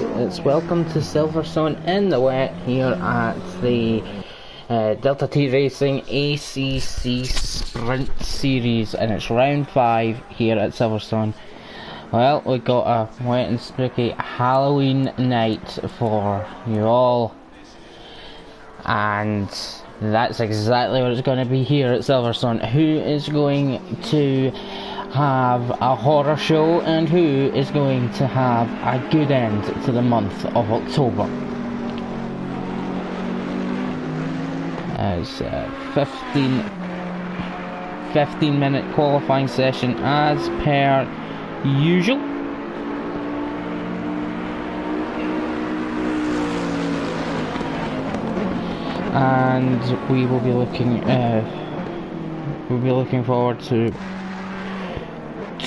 and it's welcome to Silverstone in the wet here at the Delta T Racing ACC Sprint Series, and it's round 5 here at Silverstone. Well, we've got a wet and spooky Halloween night for you all, and that's exactly what it's going to be here at Silverstone. Who is going to have a horror show and who is going to have a good end to the month of October? As 15 minute qualifying session as per usual. And we will be looking forward to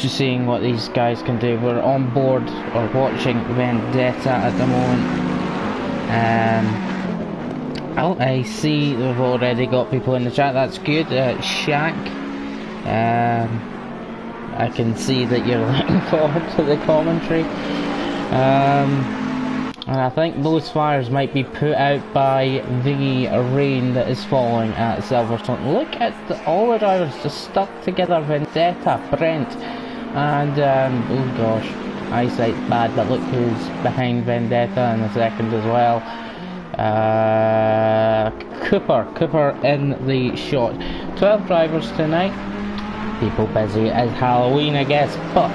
seeing what these guys can do. We're on board or watching Vendetta at the moment. Oh, I see we've already got people in the chat. That's good. Shaq, I can see that you're looking forward to the commentary. And I think those fires might be put out by the rain that is falling at Silverstone. Look at all the drivers just stuck together. Vendetta, Brent, and oh gosh, eyesight's bad, but look who's behind Vendetta in a second as well. Cooper in the shot. 12 drivers tonight. People busy as Halloween, I guess, but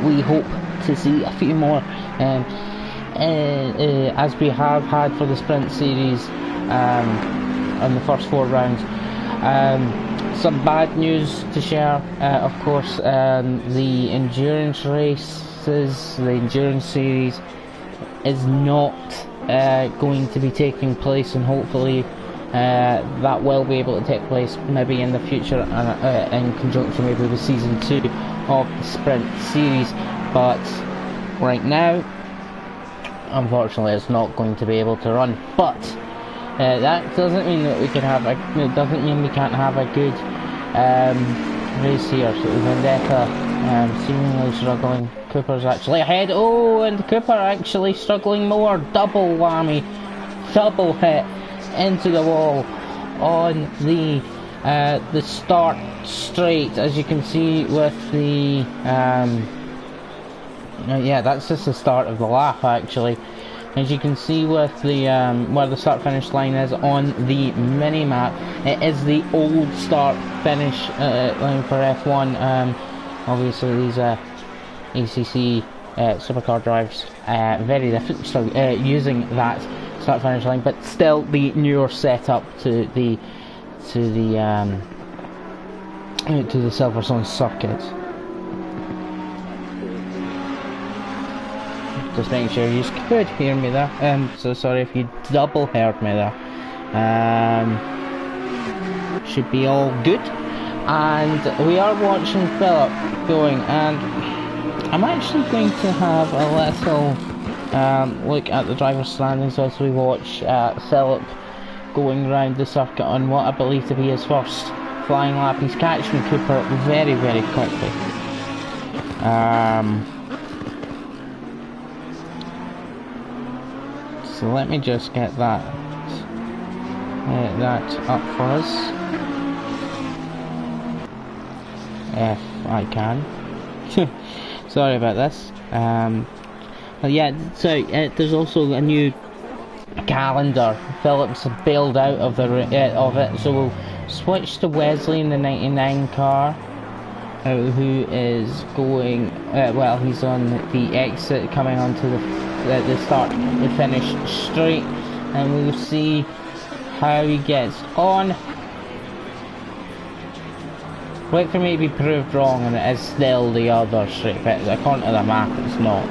we hope to see a few more as we have had for the sprint series on the first 4 rounds. Some bad news to share, of course. The endurance races, the endurance series is not going to be taking place, and hopefully that will be able to take place maybe in the future in conjunction maybe with season 2 of the sprint series. But right now, unfortunately, it's not going to be able to run. But that doesn't mean that we can have it doesn't mean we can't have a good race here. So Vendetta seemingly struggling. Cooper's actually ahead. Oh, and Cooper actually struggling more. Double whammy, double hit into the wall on the start straight, as you can see with the yeah, that's just the start of the lap actually. As you can see with the where the start finish line is on the mini map, it is the old start finish line for F1. Obviously these ACC supercar drivers very different, so using that start finish line, but still the newer setup to the Silverstone circuit. Just making sure you could hear me there. So sorry if you double heard me there. Should be all good. And we are watching Philip going, and I'm actually going to have a little look at the driver's standings as we watch Philip going around the circuit on what I believe to be his first flying lap. He's catching Cooper very, very quickly. So let me just get that up for us, if I can. Sorry about this. But yeah, so there's also a new calendar. Phillips bailed out of it, so we'll switch to Wesley in the 99 car, who is going. Well, he's on the exit, coming onto the start, the finish straight, and we'll see how he gets on. Wait for me to be proved wrong, and it is still the other straight, but according to the map it's not.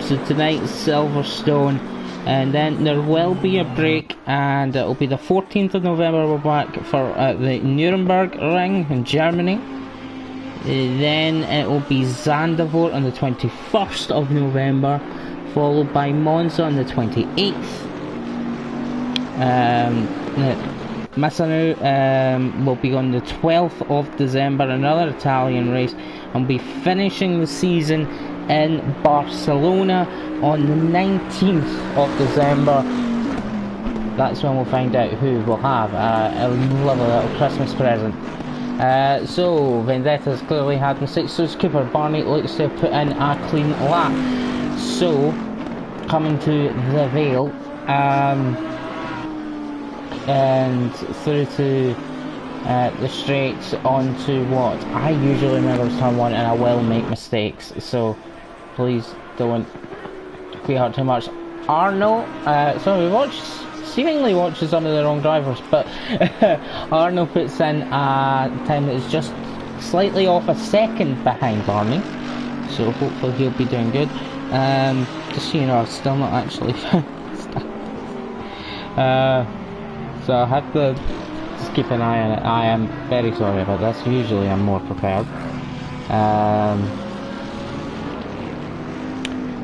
So tonight's Silverstone, and then there will be a break, and it will be the 14th of November we're back for the Nuremberg Ring in Germany. Then it will be Zandvoort on the 21st of November, followed by Monza on the 28th. Massano will be on the 12th of December, another Italian race, and we'll be finishing the season in Barcelona on the 19th of December. That's when we'll find out who will have a lovely little Christmas present. So Vendetta's clearly had mistakes, so Cooper. Barney looks to have put in a clean lap. So coming to the Vale, and through to the straights onto what I usually remember as turn 1, and I will make mistakes, so please don't heart too much. Arno, so we seemingly watches some of the wrong drivers, but Arno puts in a time that is just slightly off a second behind Barney, so hopefully he'll be doing good. Just so you know, I've still not actually so I have to just keep an eye on it. I am very sorry about this. Usually I'm more prepared.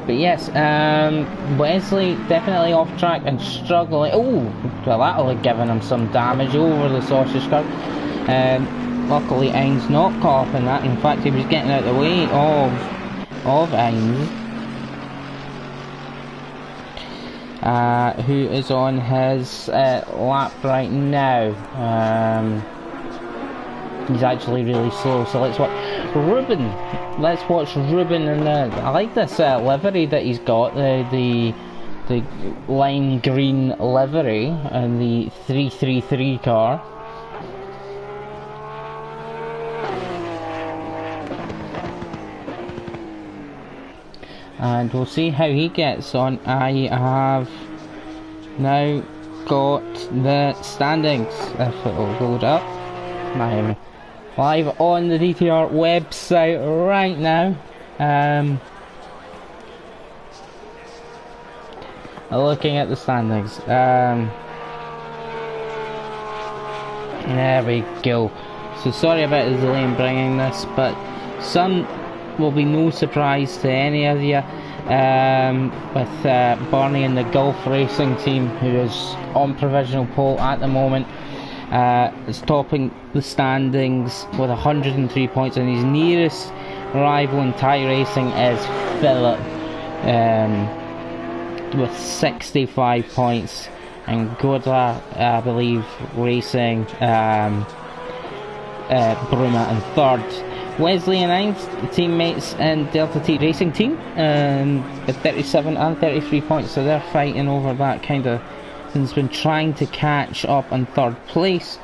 But yes, Wesley definitely off track and struggling. Oh, well, that'll have given him some damage over the sausage curb. Luckily, Ain's not caught up in that. In fact, he was getting out of the way of Ain, who is on his lap right now. He's actually really slow, so let's watch Ruben. Let's watch Ruben, and I like this livery that he's got, the lime green livery and the 333 car. And we'll see how he gets on. I have now got the standings, if it will load up. I'm live on the DTR website right now. Looking at the standings. There we go. So sorry about the delay in bringing this, but some will be no surprise to any of you, with Barney and the Gulf Racing team, who is on provisional pole at the moment, is topping the standings with 103 points, and his nearest rival in Thai Racing is Philip, with 65 points, and Goda, I believe, Racing, Bruma in third. Wesley and Ain's teammates in Delta T Racing team, with 37 and 33 points, so they're fighting over that kind of, has been trying to catch up in third place,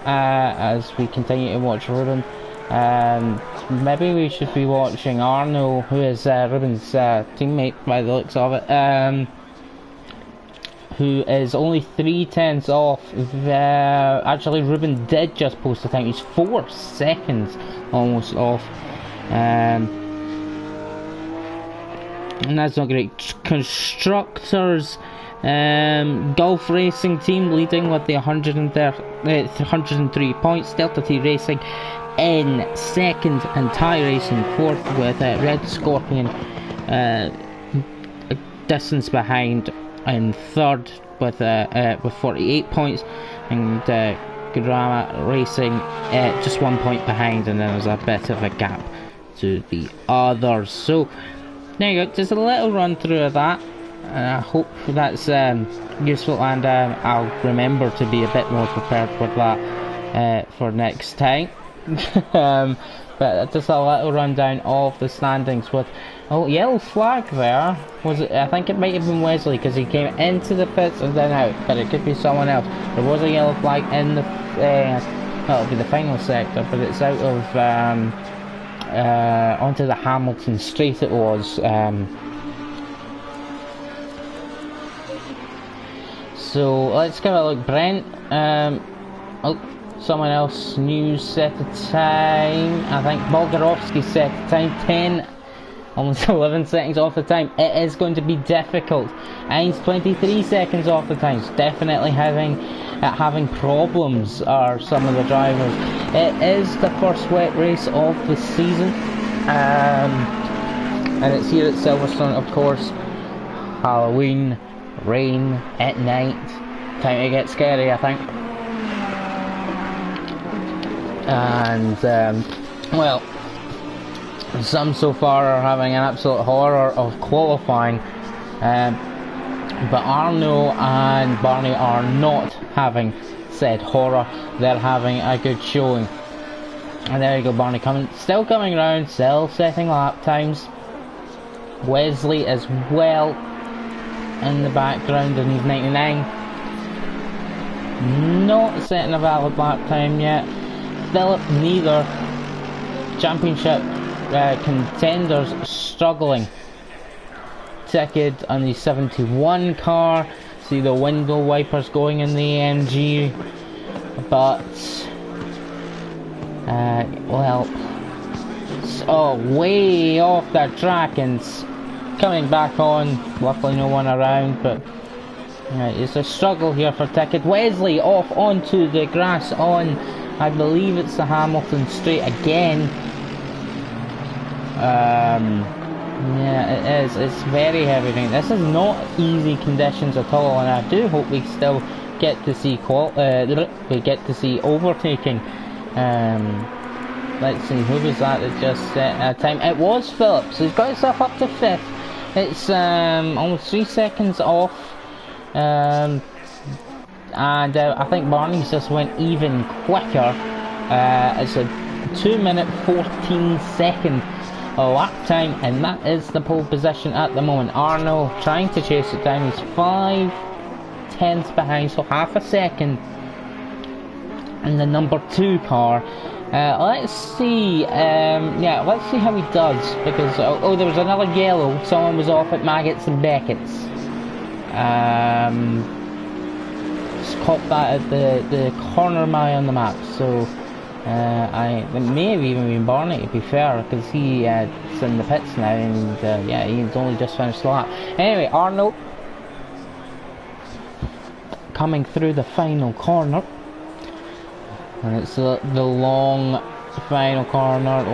as we continue to watch Ruben. Maybe we should be watching Arno, who is Ruben's teammate by the looks of it, who is only 3/10 off. Actually, Ruben did just post a time. He's 4 seconds almost off, and that's not great. Constructors, Gulf Racing team leading with the 103 points. Delta T Racing in second, and Thai Racing fourth, with Red Scorpion a distance behind in third with 48 points, and Gurama Racing just 1 point behind, and then there's a bit of a gap to the others. So there you go, just a little run through of that. I hope that's useful, and I'll remember to be a bit more prepared with that for next time. But just a little rundown of the standings with yellow flag there. Was it? I think it might have been Wesley, because he came into the pits and then out, but it could be someone else. There was a yellow flag in the it'll be the final sector, but it's out of onto the Hamilton straight. It was. So let's give a look. Brent. Someone else new set a time. I think Bolgarovsky set a time 10, almost 11 seconds off the time. It is going to be difficult. Ain's 23 seconds off the time. It's definitely having problems are some of the drivers. It is the first wet race of the season, and it's here at Silverstone, of course. Halloween, rain at night. Time to get scary, I think. And well, Some so far are having an absolute horror of qualifying, but Arno and Barney are not having said horror. They're having a good showing. And there you go, Barney still coming round, still setting lap times. Wesley as well in the background in his 99. Not setting a valid lap time yet. Philip neither. Championship contenders struggling. Ticket on the 71 car. See the window wipers going in the AMG, but well, way off the track and coming back on. Luckily no one around, but it's a struggle here for Ticket. Wesley off onto the grass on, I believe it's the Hamilton straight again. Yeah, it is. It's very heavy rain. This is not easy conditions at all, and I do hope we still get to see overtaking. Let's see, who was that just set a time? It was Phillips. So he's got himself up to 5th. It's almost 3 seconds off, and I think Barney's just went even quicker. It's a 2-minute 14-second lap time, and that is the pole position at the moment. Arno trying to chase it down. He's 5/10 behind, so half a second in the number 2 car. Let's see. Let's see how he does, because there was another yellow. Someone was off at Maggots and Beckett's. Just caught that at the corner of my eye on the map. So. It may have even been Barney, to be fair, because he's in the pits now, and he's only just finished the lap. Anyway, Arno coming through the final corner, and it's the long final corner.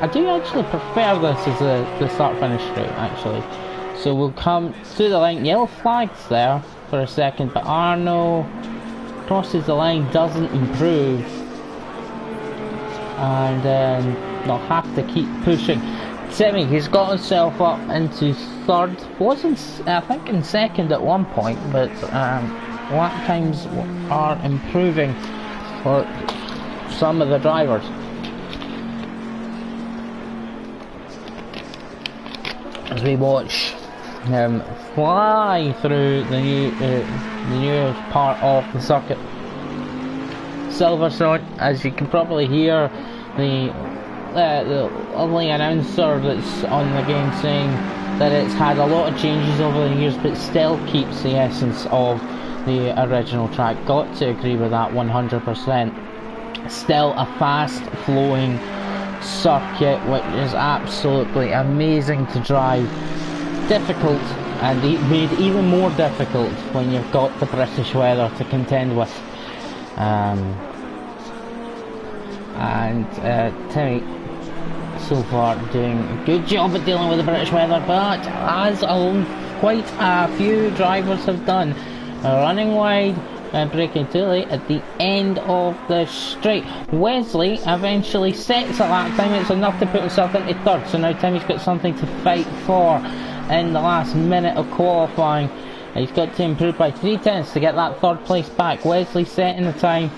I do actually prefer this as the start-finish straight, actually. So we'll come to the line. Yellow flags there for a second, but Arno crosses the line, doesn't improve. And they'll have to keep pushing. Timmy, he's got himself up into 3rd. Wasn't, I think, in 2nd at one point, but lap times are improving for some of the drivers. As we watch him fly through the new part of the circuit. Silverstone, as you can probably hear the lovely announcer that's on the game saying that it's had a lot of changes over the years, but still keeps the essence of the original track. Got to agree with that 100%. Still a fast flowing circuit, which is absolutely amazing to drive. Difficult, and made even more difficult when you've got the British weather to contend with. Timmy so far doing a good job at dealing with the British weather, but as quite a few drivers have done, running wide and braking too late at the end of the straight. Wesley eventually sets a lap time. It's enough to put himself into 3rd, so now Timmy's got something to fight for in the last minute of qualifying. He's got to improve by 3/10 to get that 3rd place back. Wesley setting the time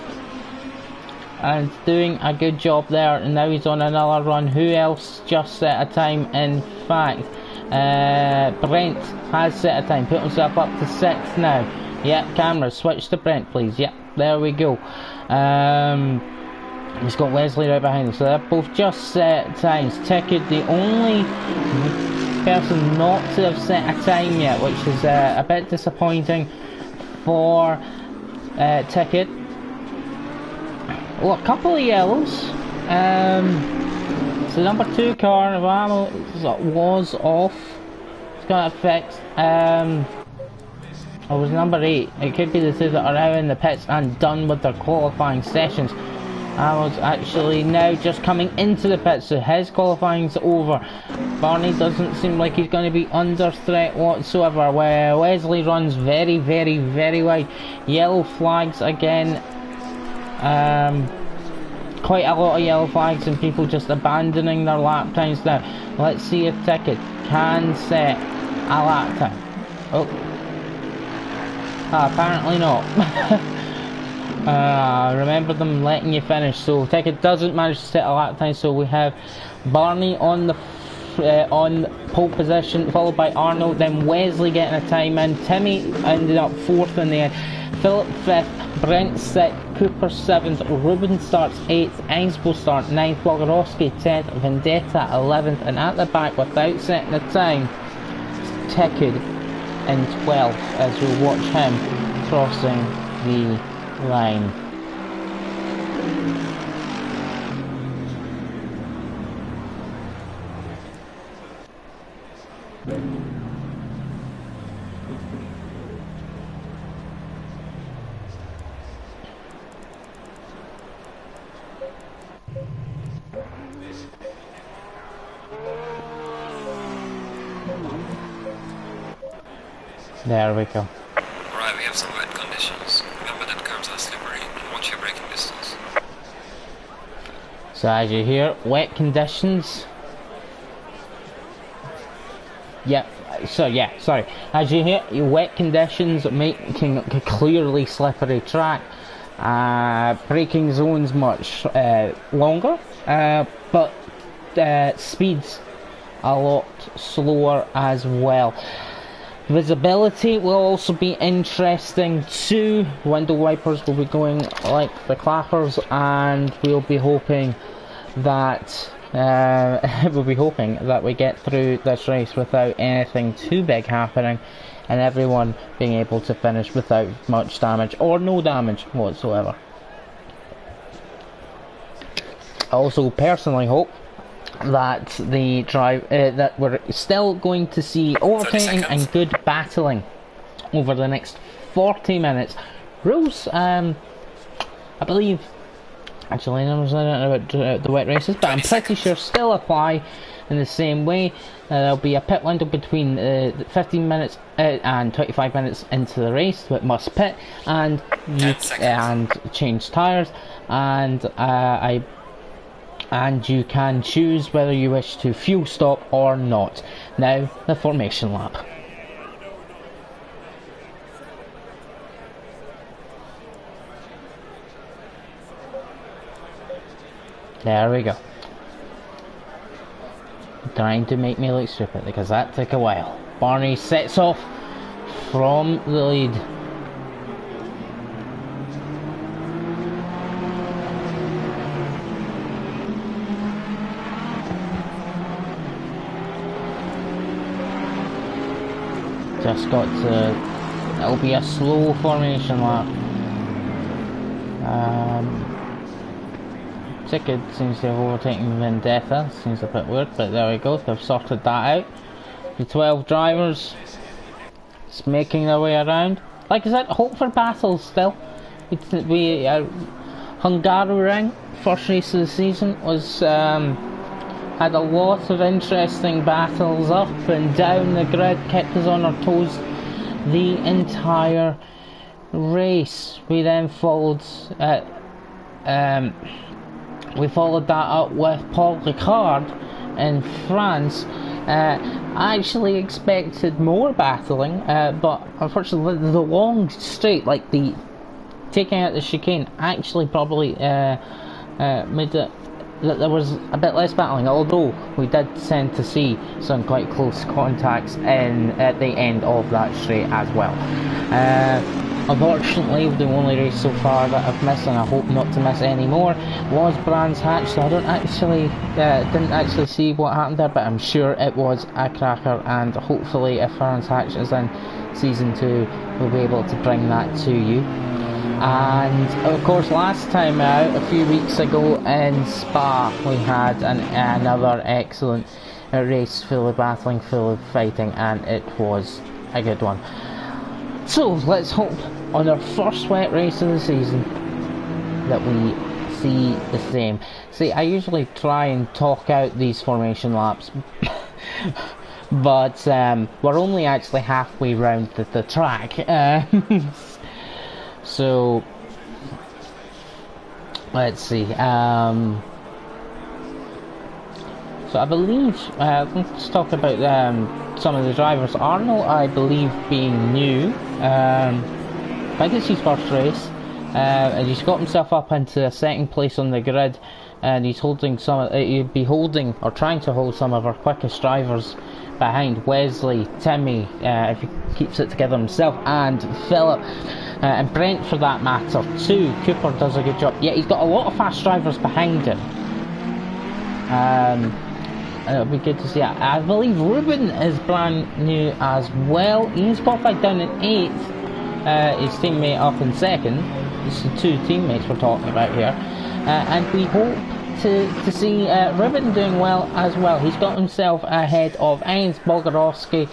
and doing a good job there, and now he's on another run. Who else just set a time? In fact, Brent has set a time, put himself up to 6th now. Yep, camera, switch to Brent please. Yep, there we go. He's got Wesley right behind him, so they're both just set times. Ticket, the only person not to have set a time yet, which is a bit disappointing for Ticket. Oh, a couple of yellows. So number 2 car was off. It's got that fixed. It was number 8. It could be the 2 that are out in the pits and done with their qualifying sessions. I was actually now just coming into the pits, so his qualifying's over. Barney doesn't seem like he's going to be under threat whatsoever. Where Wesley runs very, very, very wide. Yellow flags again. quite a lot of yellow flags and people just abandoning their lap times now. Let's see if Ticket can set a lap time. Oh. Apparently not. Remember them letting you finish, so Ticket doesn't manage to set a lap time, so we have Barney on the on pole position, followed by Arnold, then Wesley getting a time in, Timmy ended up 4th in the end, Philip 5th, Brent 6th, Cooper 7th, Ruben starts 8th, Ainsbo starts 9th, Wagorowski 10th, Vendetta 11th, and at the back without setting a time, Ticket in 12th as we watch him crossing the line. There we go. Alright, we have some wet conditions. Remember that cars are slippery. Watch your braking distance. So as you hear, wet conditions. Sorry. As you hear, wet conditions making a clearly slippery track. Braking zones much longer, but speeds a lot slower as well. Visibility will also be interesting too. Window wipers will be going like the clappers, and we'll be hoping that we get through this race without anything too big happening, and everyone being able to finish without much damage or no damage whatsoever. I also personally hope that the that we're still going to see overtaking and good battling over the next 40 minutes. Rules, I believe, actually, I don't know about the wet races, but I'm pretty sure still apply in the same way. There'll be a pit window between 15 minutes and 25 minutes into the race, so it must pit and change tyres, and you can choose whether you wish to fuel stop or not. Now, the formation lap. There we go. Trying to make me look stupid because that took a while. Barney sets off from the lead. Just got to, it'll be a slow formation lap. Ticket seems to have overtaken Vendetta, seems a bit weird, but there we go, they've sorted that out. The 12 drivers just making their way around. Like I said, hope for battles still. Hungaroring, first race of the season, was had a lot of interesting battles up and down the grid, kept us on our toes the entire race. We then followed that up with Paul Ricard in France. I actually expected more battling, but unfortunately the long straight, like the taking out the chicane, actually probably made it that there was a bit less battling, although we did tend to see some quite close contacts at the end of that straight as well. Unfortunately, the only race so far that I've missed, and I hope not to miss any more, was Brands Hatch, so I didn't actually see what happened there, but I'm sure it was a cracker, and hopefully if Brands Hatch is in Season 2, we'll be able to bring that to you. And of course, last time out, a few weeks ago in Spa, we had another excellent race, full of battling, full of fighting, and it was a good one. So let's hope on our first wet race of the season that we see the same. See, I usually try and talk out these formation laps, but we're only actually halfway round the track. So let's see. So I believe, let's talk about some of the drivers. Arnold, I believe, being new. I think it's his first race, and he's got himself up into a second place on the grid, and he's holding he'd be holding or trying to hold some of our quickest drivers behind Wesley, Timmy, if he keeps it together himself, and Philip, and Brent for that matter too. Cooper does a good job. Yeah, he's got a lot of fast drivers behind him. It'll be good to see. I believe Ruben is brand new as well. He's qualified down in 8th. His teammate up in 2nd. It's the 2 teammates we're talking about here. And we hope to see Ruben doing well as well. He's got himself ahead of Heinz Bogarowski.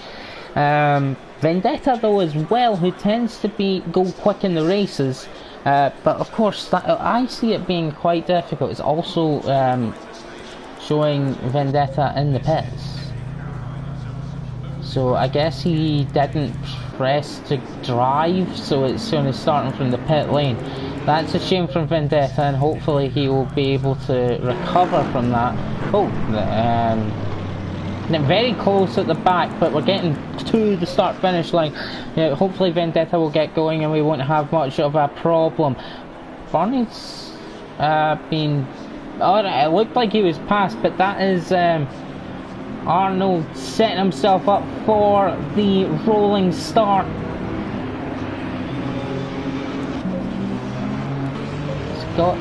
Vendetta though as well, who tends to go quick in the races. But of course, I see it being quite difficult. It's also showing Vendetta in the pits, so I guess he didn't press to drive, so it's only starting from the pit lane. That's a shame from Vendetta, and hopefully he will be able to recover from that. They're very close at the back, but we're getting to the start finish line. Hopefully Vendetta will get going and we won't have much of a problem. Barney's been... Alright, it looked like he was passed, but that is Arnold setting himself up for the rolling start. Scott,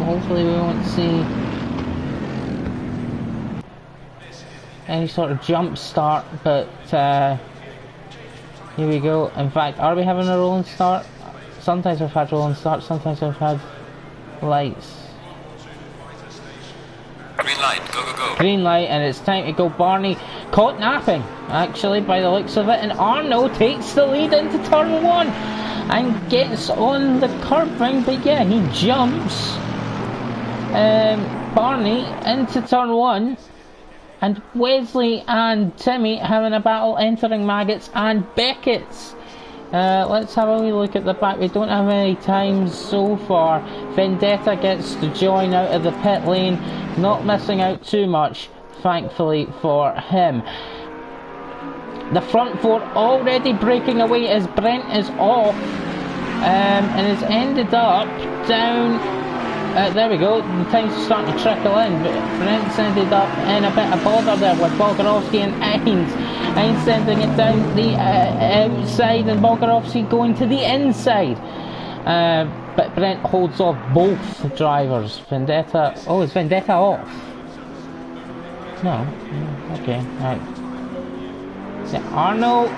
hopefully we won't see any sort of jump start, but here we go. In fact, are we having a rolling start? Sometimes we've had rolling starts, sometimes we've had lights. Green light, go, go, go. Green light, and it's time to go. Barney caught napping, actually, by the looks of it, and Arno takes the lead into turn 1 and gets on the curbing, but yeah, he jumps Barney into turn 1, and Wesley and Timmy having a battle entering Maggots and Beckett's. Let's have a wee look at the back. We don't have any times so far. Vendetta gets to join out of the pit lane, not missing out too much, thankfully for him. The front 4 already breaking away as Brent is off, and has ended up down... there we go, the times are starting to trickle in, but Brent's ended up in a bit of bother there with Bogarowski and Heinz. Heinz sending it down the outside, and Bogarowski going to the inside. But Brent holds off both drivers. Vendetta... Oh, is Vendetta off? No. Okay, right. Yeah, Arno...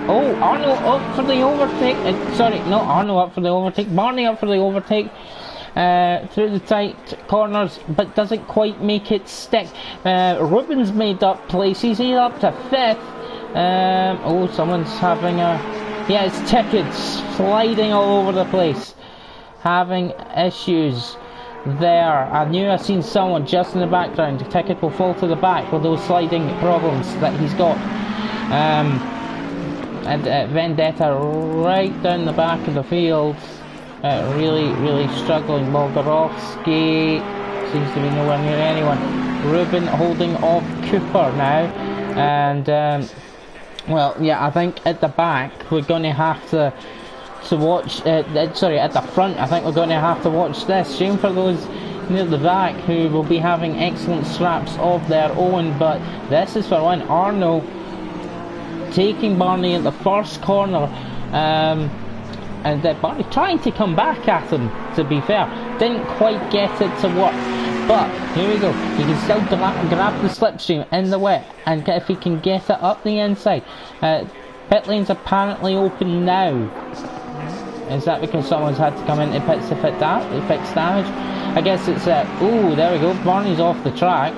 Oh, Arno up for the overtake. Sorry, not Arno up for the overtake. Barney up for the overtake. Through the tight corners, but doesn't quite make it stick. Ruben's made up places. He's up to 5th. Oh, someone's having a... Yeah, it's tickets sliding all over the place. Having issues there. I knew I seen someone just in the background. The ticket will fall to the back with those sliding problems that he's got. And Vendetta right down the back of the field. Really struggling. Bogarowski seems to be nowhere near anyone. Ruben holding off Cooper now, and well, yeah, I think at the back we're going to have to watch. Sorry, at the front, I think we're going to have to watch this. Shame for those near the back who will be having excellent straps of their own, but this is for one. Arno taking Barney at the first corner. And Barney trying to come back at him, to be fair. Didn't quite get it to work. But, here we go. He can still grab the slipstream in the wet. And if he can get it up the inside. Pit lane's apparently open now. Is that because someone's had to come into pits to fix damage? I guess it's... ooh, there we go. Barney's off the track.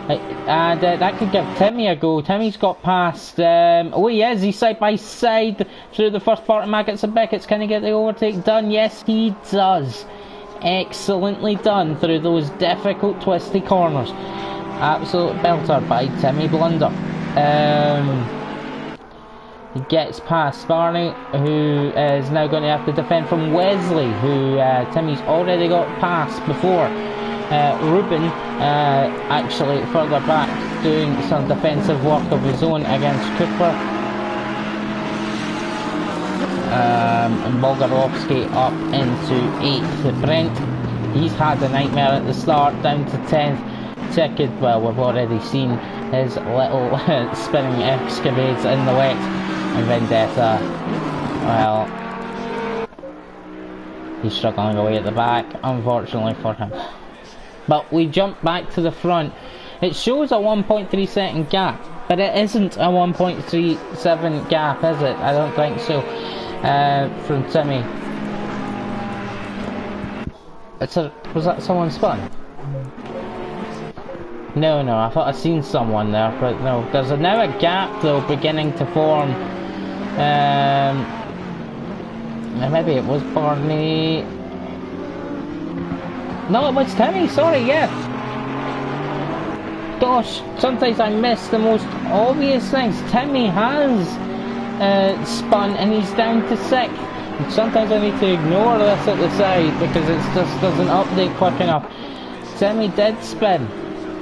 And that could give Timmy a go. Timmy's got past... oh, he is. He's side by side through the first part of Maggots and Beckett's. Can he get the overtake done? Yes, he does. Excellently done through those difficult twisty corners. Absolute belter by Timmy Blunder. He gets past Barney, who is now going to have to defend from Wesley, who Timmy's already got past before. Ruben actually further back doing some defensive work of his own against Cooper. And Bolgarovsky up into 8th. Brent, he's had a nightmare at the start, down to 10th. Ticket, well, we've already seen his little spinning excavates in the wet. And Vendetta, well, he's struggling away at the back, unfortunately for him. But we jump back to the front. It shows a 1.3 second gap, but it isn't a 1.37 gap, is it? I don't think so. From Timmy. Was that someone spun? No, I thought I'd seen someone there, but no. There's now a gap though beginning to form. Maybe it was Barney. No, it was Timmy, sorry, yeah. Gosh, sometimes I miss the most obvious things. Timmy has spun and he's down to 6th. And sometimes I need to ignore this at the side because it just doesn't update quick enough. Timmy did spin.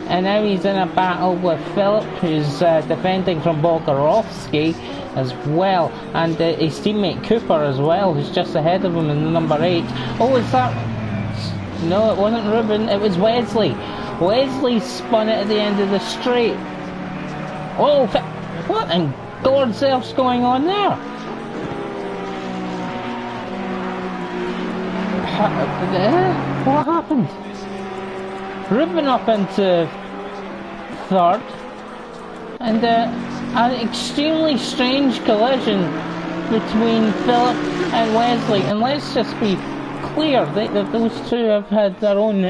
And now he's in a battle with Philip, who's defending from Bolgarovsky as well. And his teammate Cooper as well, who's just ahead of him in the number 8. Oh, is that... No, it wasn't Ruben, it was Wesley. Wesley spun it at the end of the straight. Oh, what in God's earth's going on there? What happened? Ruben up into 3rd. And an extremely strange collision between Philip and Wesley. And let's just be clear that those two have had their own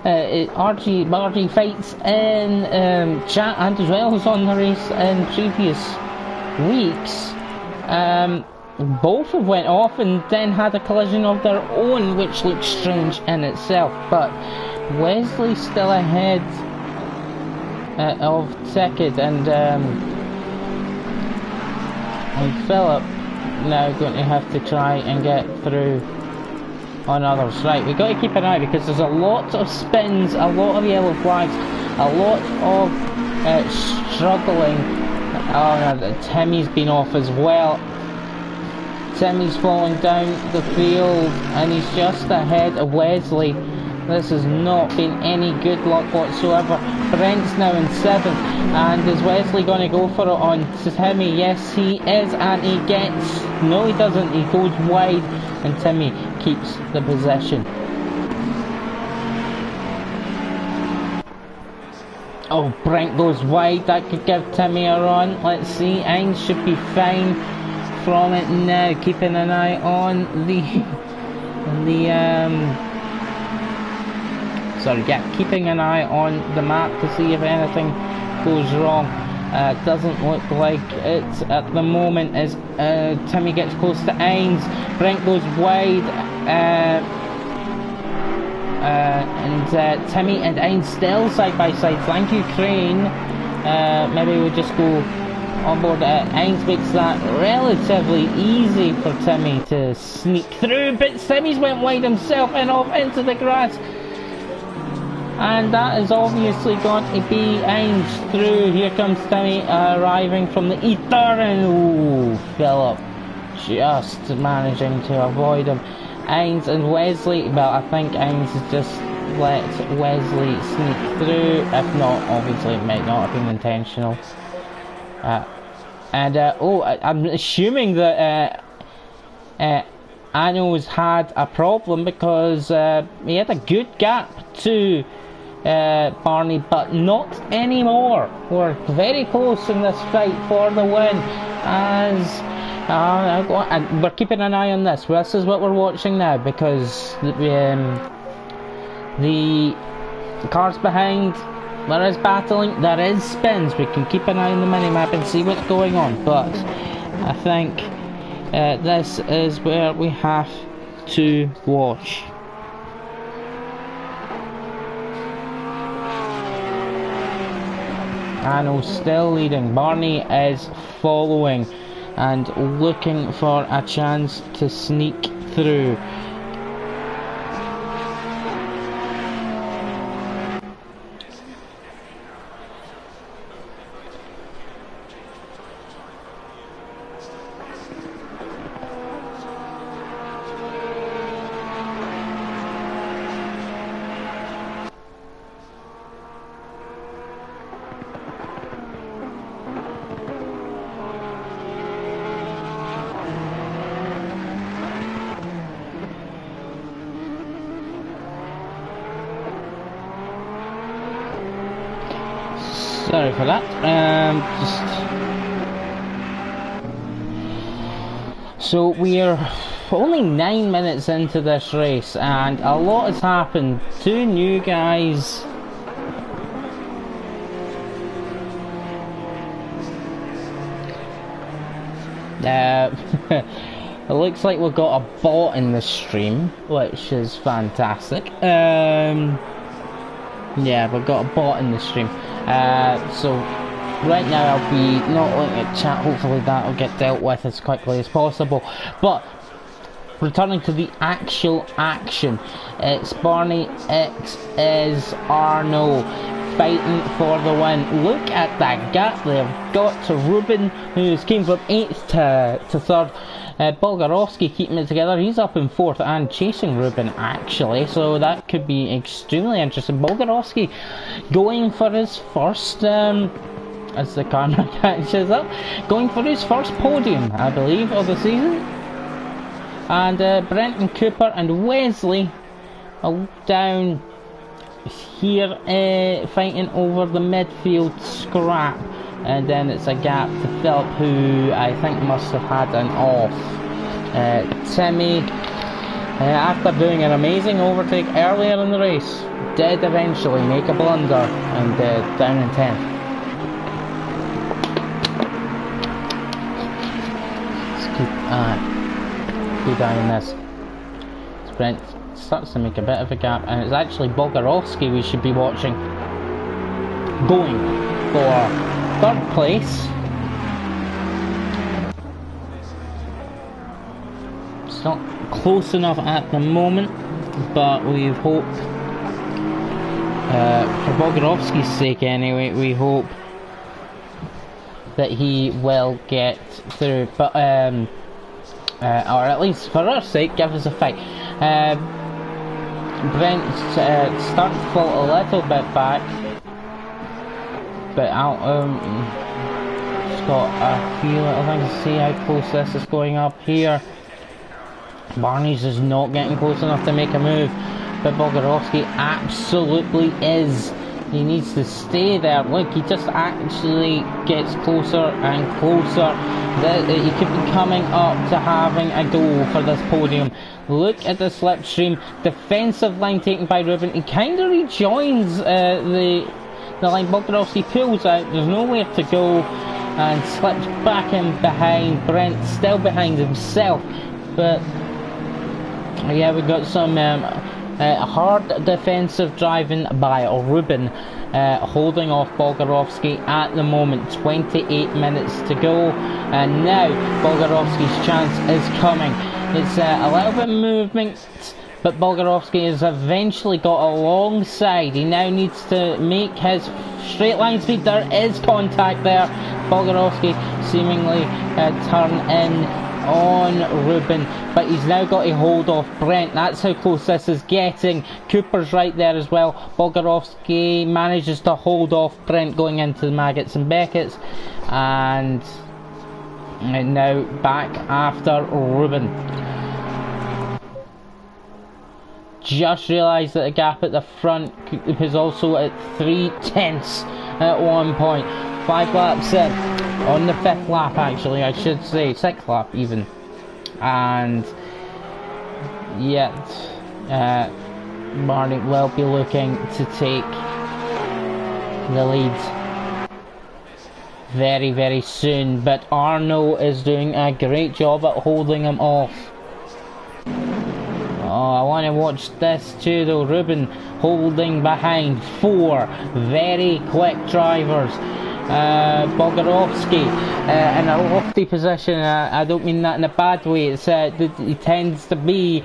RG fights in chat, and as well as on the race in previous weeks. Both have went off and then had a collision of their own, which looks strange in itself. But Wesley's still ahead of Ticket, and Philip now going to have to try and get through on others. Right, we've got to keep an eye because there's a lot of spins, a lot of yellow flags, a lot of struggling. Oh no, Timmy's been off as well. Timmy's falling down the field and he's just ahead of Wesley. This has not been any good luck whatsoever. Brent's now in 7th, and is Wesley going to go for it on Timmy? Yes, he is, and he gets... No, he doesn't. He goes wide, and Timmy keeps the possession. Oh, Brent goes wide. That could give Timmy a run. Let's see. Ainge should be fine from it now. Keeping an eye on keeping an eye on the map to see if anything goes wrong. Doesn't look like it at the moment as Timmy gets close to Ainge. Brent goes wide, and Timmy and Ainge still side by side. Thank you, Crane. Maybe we'll just go on board. Ainge makes that relatively easy for Timmy to sneak through, but Timmy's went wide himself and off into the grass. And that is obviously going to be Ainge through. Here comes Timmy arriving from the ether, and ooh, Philip just managing to avoid him. Ainge and Wesley, well, I think Ainge has just let Wesley sneak through. If not, obviously it might not have been intentional. I'm assuming that Ano's had a problem because he had a good gap to Barney, but not anymore. We're very close in this fight for the win, as and we're keeping an eye on this. This is what we're watching now, because the cars behind, there is battling, there is spins. We can keep an eye on the minimap and see what's going on, but I think this is where we have to watch. Ano still leading. Barney is following. and looking for a chance to sneak through. Sorry for that. So we're only 9 minutes into this race, and a lot has happened. 2 new guys. It looks like we've got a bot in the stream, which is fantastic. Yeah, we've got a bot in the stream. So right now I'll be not looking at chat. Hopefully that'll get dealt with as quickly as possible. But returning to the actual action, it's Barney, it is Arno fighting for the win. Look at that gap they've got to Ruben, who's came from 8th to 3rd. Bolgarovsky keeping it together. He's up in 4th and chasing Ruben, actually, so that could be extremely interesting. Bolgarovsky going for his first, as the camera catches up, going for his first podium, I believe, of the season. And Brenton Cooper and Wesley down here fighting over the midfield scrap. And then it's a gap to Philip, who I think must have had an off. Timmy, after doing an amazing overtake earlier in the race, did eventually make a blunder and down in 10th. Let's keep good eye on this. Brent starts to make a bit of a gap, and it's actually Bolgarovsky we should be watching going for 3rd place. It's not close enough at the moment, but we hope, for Bolgarovsky's sake anyway, we hope that he will get through. But or at least for our sake, give us a fight. Brent's starting to fall a little bit back. But out, just got a few little things to see how close this is going up here. Barney's is not getting close enough to make a move, but Bolgarovsky absolutely is. He needs to stay there. Look, he just actually gets closer and closer. He could be coming up to having a go for this podium. Look at the slipstream. Defensive line taken by Ruben. He kind of rejoins the line. Bolgarovsky pulls out, there's nowhere to go, and slips back in behind. Brent still behind himself, but yeah, we've got some hard defensive driving by Ruben, holding off Bolgarovsky at the moment. 28 minutes to go, and now Bolgarovsky's chance is coming. It's a little bit of movement, but Bolgarovsky has eventually got alongside. He now needs to make his straight line speed. There is contact there. Bolgarovsky seemingly turn in on Ruben, but he's now got a hold off Brent. That's how close this is getting. Cooper's right there as well. Bolgarovsky manages to hold off Brent going into the Maggots and Beckett's, and now back after Ruben. Just realised that the gap at the front was also at 3/10 at one point. 5 laps in, on the 5th lap actually, I should say, 6th lap even. And yet Barney will be looking to take the lead very, very soon, but Arno is doing a great job at holding him off. Oh, I want to watch this too though. Ruben holding behind 4 very quick drivers. Bogarovsky in a lofty position. I don't mean that in a bad way. It's he tends to be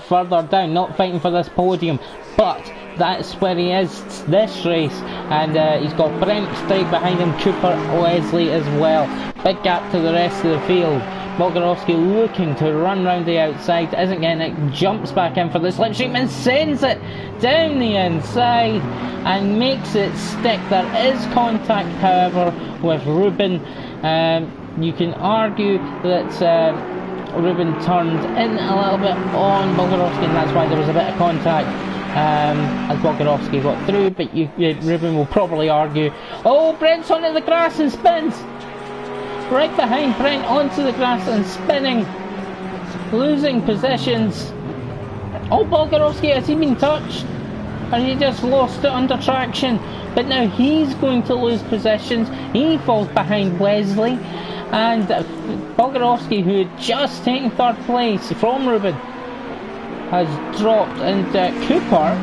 further down, not fighting for this podium, but that's where he is this race. And he's got Brent straight behind him, Cooper, Wesley as well. Big gap to the rest of the field. Bogarovsky looking to run round the outside, isn't getting it, jumps back in for the slipstream and sends it down the inside and makes it stick. There is contact, however, with Ruben. You can argue that Ruben turned in a little bit on Bogarovsky, and that's why there was a bit of contact as Bogarovsky got through, but Ruben will probably argue, oh, Brent's onto the grass and spins! Right behind Brent onto the grass and spinning, losing positions. Oh, Bogarovsky, has he been touched? Or he just lost it under traction? But now he's going to lose positions. He falls behind Wesley, and Bogarovsky, who had just taken third place from Ruben, has dropped, and Cooper,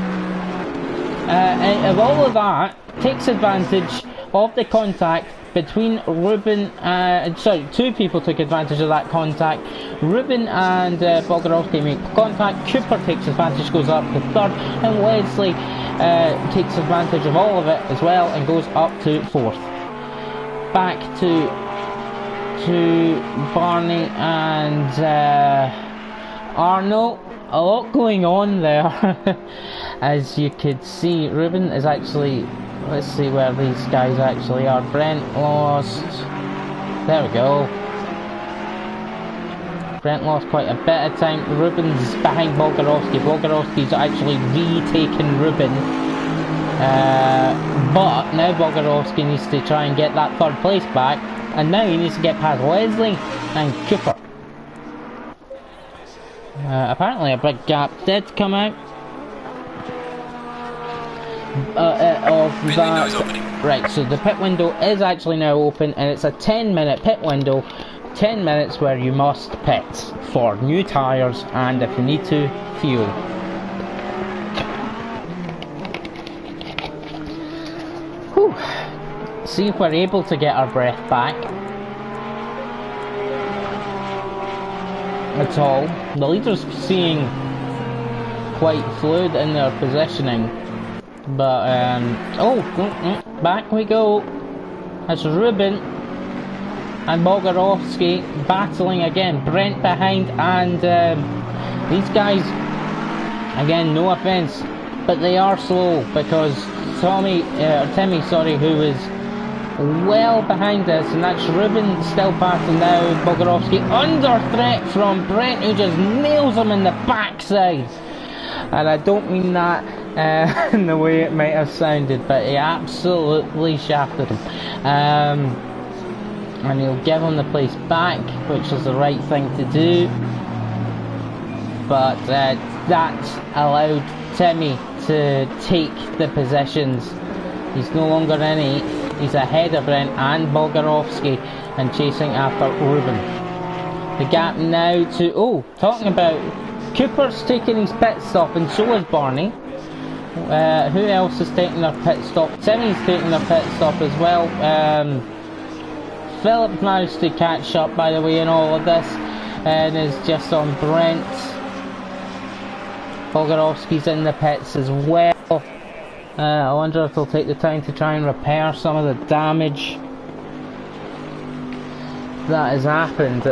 out of all of that, takes advantage of the contact between Ruben, two people took advantage of that contact. Ruben and Bogarovsky make contact. Cooper takes advantage, goes up to third, and Wesley takes advantage of all of it as well and goes up to fourth. Back to Barney and Arno. A lot going on there. As you could see, Ruben is actually, let's see where these guys actually are. Brent lost, there we go. Brent lost quite a bit of time. Ruben's behind Bogarovsky. Bogarovsky's actually retaken Ruben. But now Bogarovsky needs to try and get that third place back. And now he needs to get past Wesley and Cooper. Apparently a big gap did come out of that. Right, so the pit window is actually now open, and it's a 10-minute pit window. 10 minutes where you must pit for new tyres and, if you need to, fuel. Whew. See if we're able to get our breath back at all. The leaders seem quite fluid in their positioning, but back we go. That's Ruben and Bogarovsky battling again. Brent behind, and these guys, again, no offence, but they are slow, because Timmy, who is well behind us, and that's Ruben still passing now. Bogarovsky under threat from Brent, who just nails him in the backside. And I don't mean that in the way it might have sounded, but he absolutely shafted him. And he'll give him the place back, which is the right thing to do. But that allowed Timmy to take the positions. He's no longer in 8th. He's ahead of Brent and Bogarovsky and chasing after Ruben. The gap now to, talking about, Cooper's taking his pit stop, and so is Barney. Who else is taking their pit stop? Timmy's taking their pit stop as well. Philip managed to catch up, by the way, in all of this, and is just on Brent. Bogarovsky's in the pits as well. I wonder if they'll take the time to try and repair some of the damage that has happened.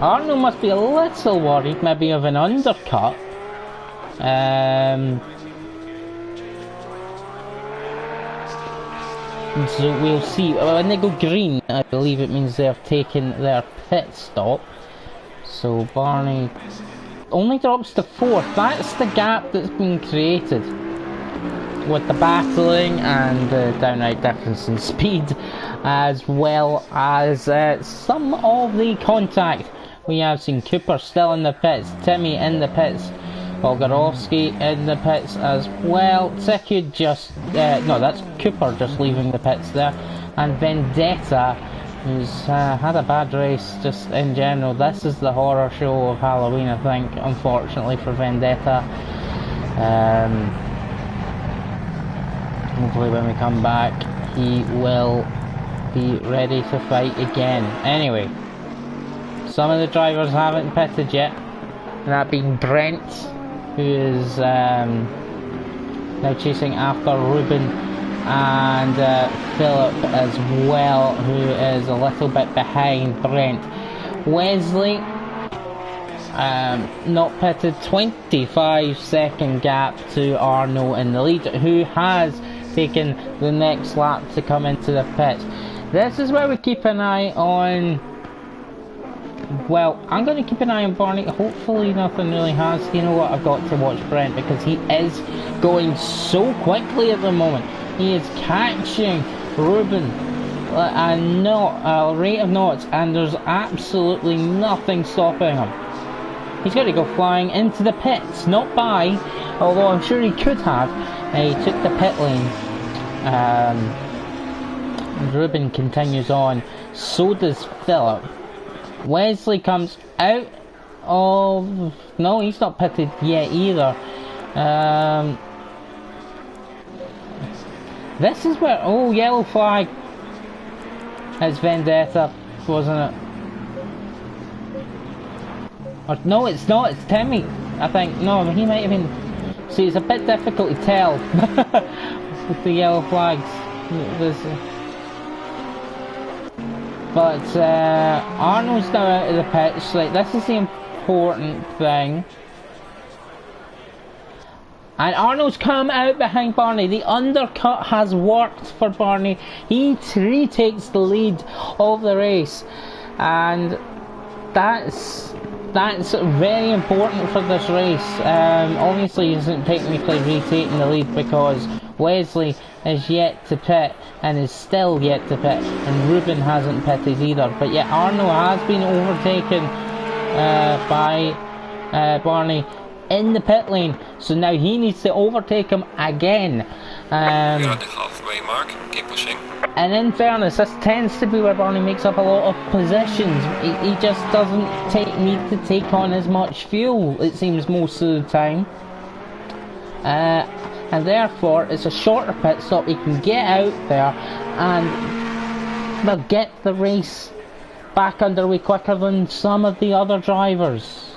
Arno must be a little worried, maybe of an undercut. So we'll see. When they go green, I believe it means they're taking their pit stop. So Barney only drops to 4th. That's the gap that's been created with the battling and the downright difference in speed, as well as some of the contact. We have seen Cooper still in the pits, Timmy in the pits, Bogarovsky in the pits as well. Tiku just, no, that's Cooper just leaving the pits there. And Vendetta, who's had a bad race just in general. This is the horror show of Halloween, I think, unfortunately for Vendetta. Hopefully when we come back he will be ready to fight again. Anyway, some of the drivers haven't pitted yet, and that being Brent, who is now chasing after Ruben, and Philip as well, who is a little bit behind Brent. Wesley, not pitted, 25-second gap to Arno in the lead, who has taken the next lap to come into the pits. This is where we keep an eye on. Well, I'm going to keep an eye on Barney. Hopefully nothing really has. You know what, I've got to watch Brent because he is going so quickly at the moment. He is catching Ruben a rate of knots, and there's absolutely nothing stopping him. He's got to go flying into the pits, not by, although I'm sure he could have. He took the pit lane. Ruben continues on. So does Philip. Wesley comes out of... No, he's not pitted yet either. This is where... Oh, yellow flag. It's Vendetta, wasn't it? Or, no, it's not. It's Timmy, I think. No, he might have been... See, it's a bit difficult to tell with the yellow flags. But Arnold's now out of the pitch. Like, this is the important thing. And Arnold's come out behind Barney. The undercut has worked for Barney. He retakes the lead of the race, and that's very important for this race. Obviously, he isn't technically retaking the lead because Wesley is yet to pit and is still yet to pit, and Ruben hasn't pitted either. But yet Arno has been overtaken by Barney in the pit lane, so now he needs to overtake him again. You're at the halfway mark, keep pushing. And in fairness, this tends to be where Barney makes up a lot of positions. He just doesn't need to take on as much fuel, it seems, most of the time. And therefore, it's a shorter pit stop. He can get out there and, well, get the race back underway quicker than some of the other drivers.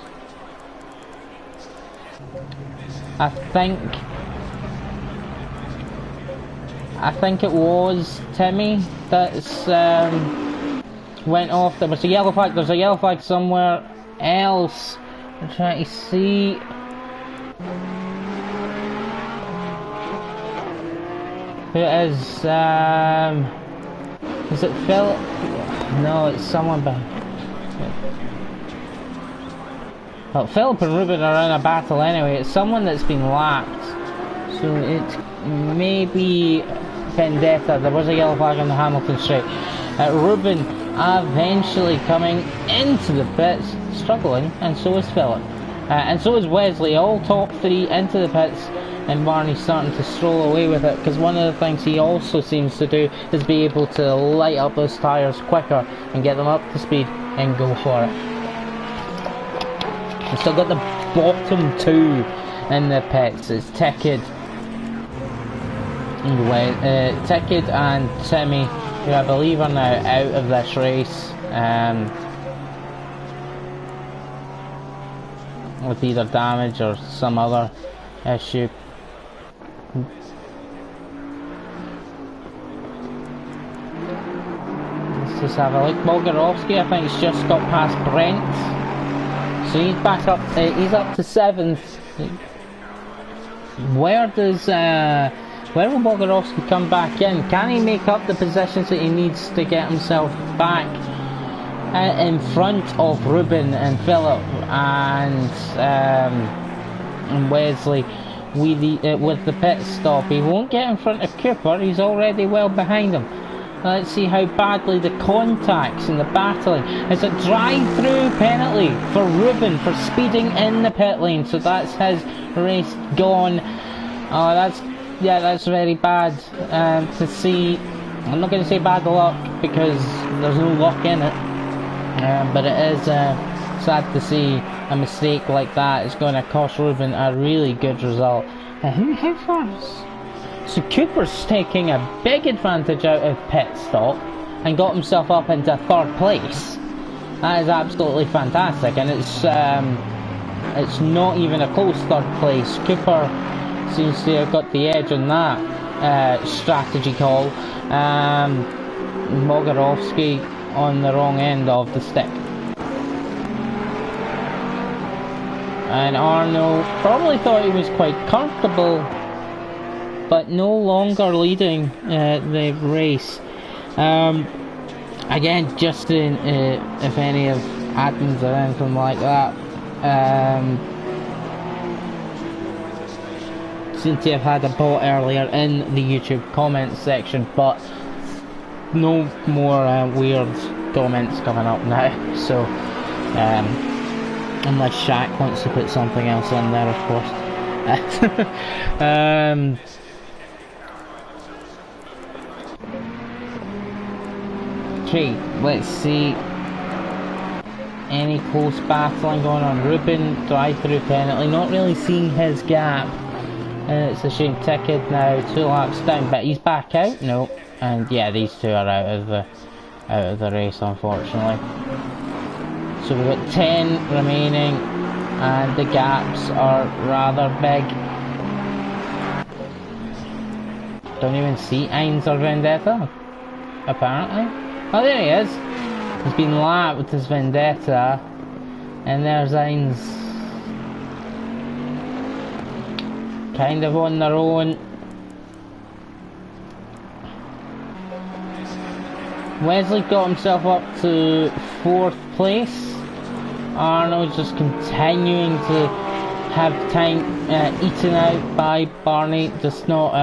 I think it was Timmy that's went off. There was a yellow flag. There's a yellow flag somewhere else. I'm trying to see. Who it is it Phil? No, it's someone behind. Well, Philip and Ruben are in a battle anyway. It's someone that's been lapped. So it may be Vendetta. There was a yellow flag on the Hamilton straight. Ruben eventually coming into the pits, struggling, and so is Philip. And so is Wesley, all top three into the pits, and Barney's starting to stroll away with it, because one of the things he also seems to do is be able to light up those tyres quicker and get them up to speed and go for it. We've still got the bottom two in the pits. It's Ticked and Timmy, who I believe are now out of this race, with either damage or some other issue. Let's just have a look. Bolgarovsky, I think, has just got past Brent. So he's back up, he's up to 7th. Where will Bolgarovsky come back in? Can he make up the positions that he needs to get himself back in front of Ruben and Philip and Wesley with the pit stop? He won't get in front of Cooper, he's already well behind him. Let's see how badly the contacts and the battling. It's a drive-through penalty for Ruben for speeding in the pit lane, so that's his race gone. Oh, that's very bad to see. I'm not going to say bad luck because there's no luck in it, but it is sad to see a mistake like that is going to cost Ruben a really good result. Who far is So Cooper's taking a big advantage out of pit stop and got himself up into 3rd place. That is absolutely fantastic, and it's not even a close 3rd place. Cooper seems to have got the edge on that strategy call. Mogorovsky on the wrong end of the stick. And Arno probably thought he was quite comfortable, but no longer leading the race. Again, just if any of admins or anything like that seem to have had a bot earlier in the YouTube comments section, but no more weird comments coming up now. So unless Shaq wants to put something else in there, of course. Okay, let's see. Any close battling going on? Ruben, drive-through penalty. Not really seeing his gap. It's a shame. Ticket now 2 laps down, but he's back out. No, and yeah, these two are out of the race, unfortunately. So we've got 10 remaining, and the gaps are rather big. Don't even see Ainz or Vendetta, apparently. Oh, there he is. He's been lapped with his Vendetta, and there's Ainz. Kind of on their own. Wesley got himself up to 4th place. Arnold's just continuing to have time eaten out by Barney, just not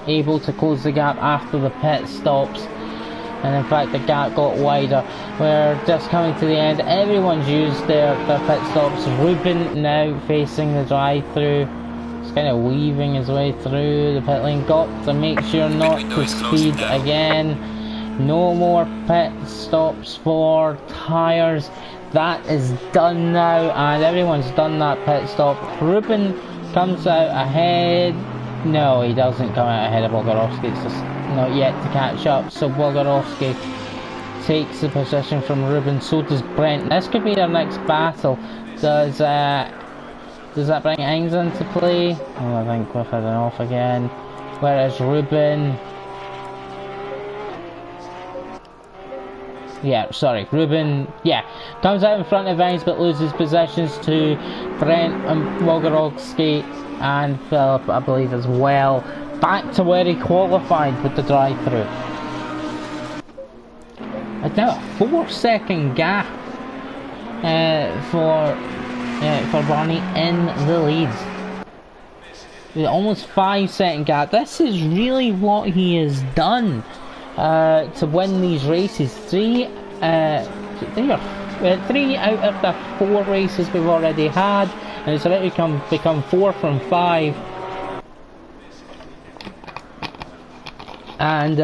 able to close the gap after the pit stops. And in fact the gap got wider. We're just coming to the end. Everyone's used their pit stops. Ruben now facing the drive-through. He's kind of weaving his way through the pit lane. Got to make sure not to speed again. No more pit stops for tyres. That is done now, and everyone's done that pit stop. Ruben comes out ahead. No, he doesn't come out ahead of Bogarovsky. It's just not yet to catch up. So Bogarovsky takes the position from Ruben. So does Brent. This could be their next battle. Does that bring Ainz into play? Oh, I think we've had an off again. Where is Ruben? Yeah, sorry, Ruben, yeah, comes out in front of Ainz but loses positions to Brent and Bogarovsky and Philip, I believe, as well. Back to where he qualified with the drive-through. It's now a 4-second gap for Barney in the lead. Almost 5-second gap. This is really what he has done to win these races. 3 out of the 4 races we've already had, and it's already become 4 from 5. And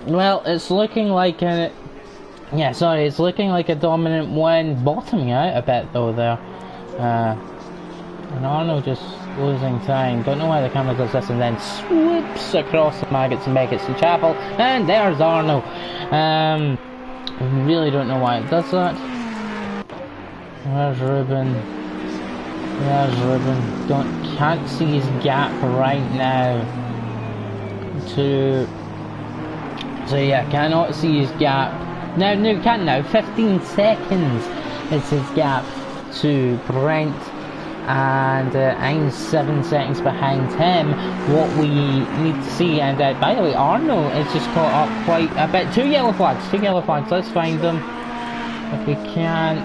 well, it's looking like it's looking like a dominant win. Bottoming out a bit though there, and Arnold just losing time. Don't know why the camera does this and then swoops across the maggots and maggots and chapel, and there's Arno. Really don't know why it does that. Where's Ruben? There's Ruben. Can't see his gap right now. So yeah, cannot see his gap. No, can now. 15 seconds is his gap to Brent. And Ainz 7 seconds behind him. What we need to see, and by the way, Arno has just caught up quite a bit. 2 yellow flags, let's find them if we can.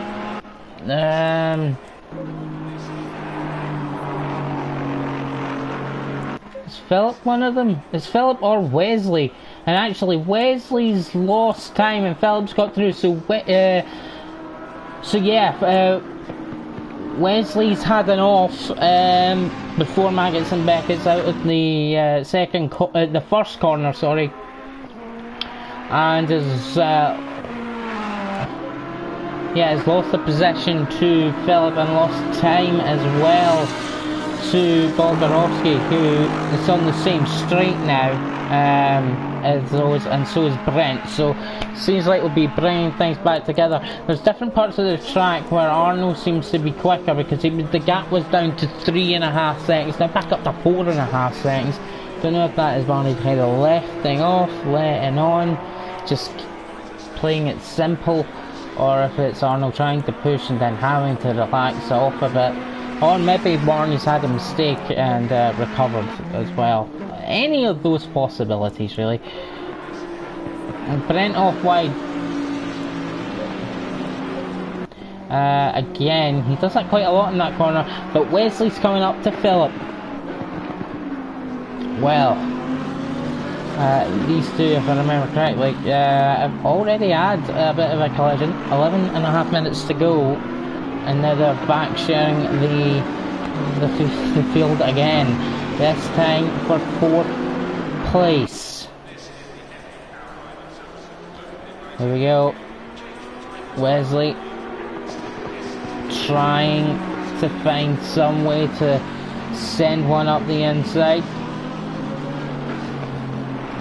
Is Philip one of them? Is Philip or Wesley? And actually Wesley's lost time and Philip's got through, so yeah, Wesley's had an off before Maggots and Beckett's out at the the first corner, sorry, and has lost the possession to Philip and lost time as well. to Bolgarovsky, who is on the same straight now as those, and so is Brent. So seems like we'll be bringing things back together. There's different parts of the track where Arno seems to be quicker, because the gap was down to 3.5 seconds, now back up to 4.5 seconds. Don't know if that is Barney kind of lifting off, letting on, just playing it simple, or if it's Arnold trying to push and then having to relax off a bit, or maybe Barney's had a mistake and recovered as well. Any of those possibilities, really. And Brent off wide. Again, he does that quite a lot in that corner, but Wesley's coming up to Philip. Well, these two, if I remember correctly, have already had a bit of a collision. 11.5 minutes to go, and now they're back sharing the field again. This time for 4th place. Here we go. Wesley trying to find some way to send one up the inside.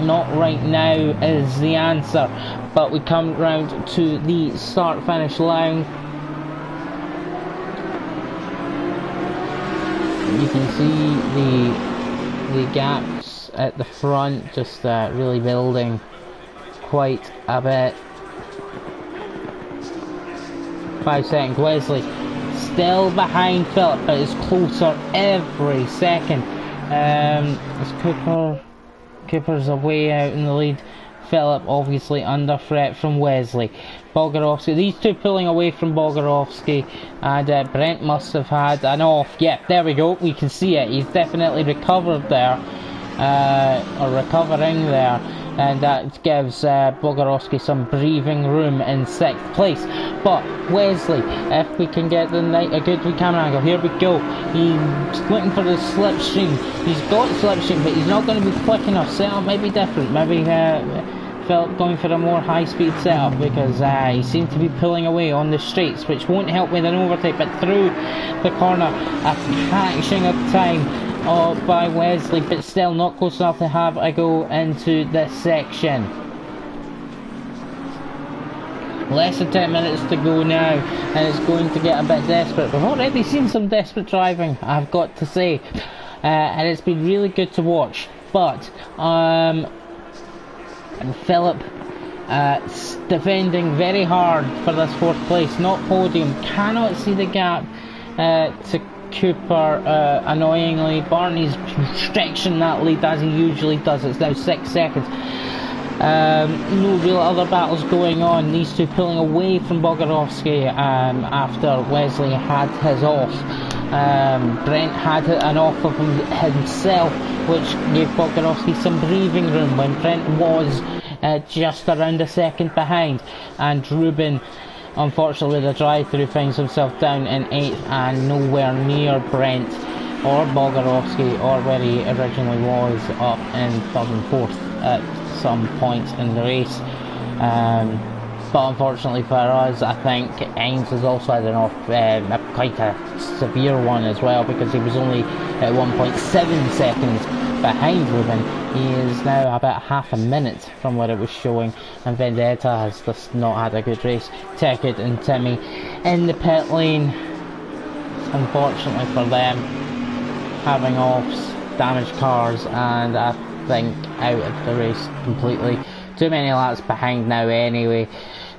Not right now is the answer, but we come round to the start finish line. You can see the gaps at the front just really building quite a bit. 5 seconds. Wesley still behind Philip, but is closer every second. As Cooper's away out in the lead. Philip obviously under threat from Wesley. Bolgarovsky, these two pulling away from Bolgarovsky, and Brent must have had an off. Yep, there we go, we can see it. He's definitely recovered there, or recovering there, and that gives Bolgarovsky some breathing room in 6th place. But Wesley, if we can get a good camera angle, here we go. He's looking for the slipstream. He's got slipstream, but he's not going to be quick enough. Setup might be different. Maybe Philip going for a more high-speed setup, because he seemed to be pulling away on the straights, which won't help with an overtake. But through the corner, a catching of time by Wesley, but still not close enough to have a go into this section. Less than 10 minutes to go now, and it's going to get a bit desperate. We've already seen some desperate driving, I've got to say, and it's been really good to watch. But Philip defending very hard for this 4th place, not podium. Cannot see the gap to Cooper, annoyingly. Barney's stretching that lead as he usually does. It's now 6 seconds. No real other battles going on. These two pulling away from Bolgarovsky after Wesley had his off. Brent had an off of himself, which gave Bolgarovsky some breathing room when Brent was just around a second behind. And Ruben, unfortunately, with the drive-through, finds himself down in 8th and nowhere near Brent or Bolgarovsky, or where he originally was, up in 3rd and 4th at some points in the race. But unfortunately for us, I think Ains has also had an off, quite a severe one as well, because he was only at 1.7 seconds behind Ruben. He is now about half a minute from what it was showing, and Vendetta has just not had a good race. Tekid and Timmy in the pit lane, unfortunately for them, having offs, damaged cars, and I think out of the race completely. Too many laps behind now anyway